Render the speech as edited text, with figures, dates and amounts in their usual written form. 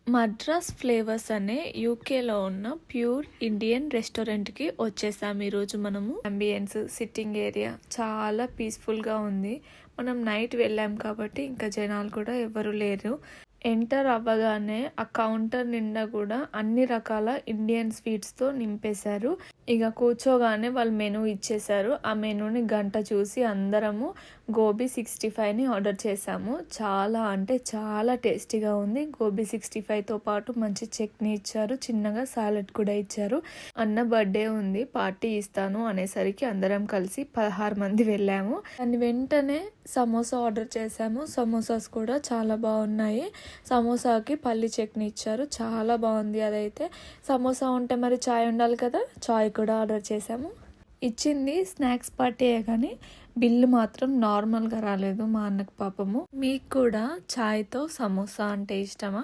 Madras flavours అనే యూకేలో ఉన్న ప్యూర్ ఇండియన్ రెస్టారెంట్కి వచ్చేసాం. ఈరోజు మనము అంబియన్స్ సిట్టింగ్ ఏరియా చాలా పీస్ఫుల్గా ఉంది. మనం నైట్ వెళ్ళాం కాబట్టి ఇంకా జనాలు కూడా ఎవరు లేరు. ఎంటర్ అవ్వగానే ఆ కౌంటర్ నిండా కూడా అన్ని రకాల ఇండియన్ స్వీట్స్తో నింపేశారు. ఇక కూర్చోగానే వాళ్ళు మెనూ ఇచ్చేశారు. ఆ మెనూని గంట చూసి అందరము గోబీ 65ని ఆర్డర్ చేసాము. చాలా అంటే చాలా టేస్టీగా ఉంది. గోబీ 65తో పాటు మంచి చట్నీ ఇచ్చారు, చిన్నగా సాలెడ్ కూడా ఇచ్చారు. అన్న బర్త్డే ఉంది, పార్టీ ఇస్తాను అనేసరికి అందరం కలిసి 16 మంది వెళ్ళాము. దాని వెంటనే సమోసా ఆర్డర్ చేసాము. సమోసాస్ కూడా చాలా బాగున్నాయి. సమోసాకి పల్లి చట్నీ ఇచ్చారు, చాలా బాగుంది. అదైతే సమోసా ఉంటే మరి చాయ్ ఉండాలి కదా, చాయ్ కూడా ఆర్డర్ చేసాము. ఇచ్చింది స్నాక్స్ పార్టీయే కానీ బిల్లు మాత్రం నార్మల్గా రాలేదు మా అన్నకు పాపము. మీకు కూడా చాయ్తో సమోసా అంటే ఇష్టమా?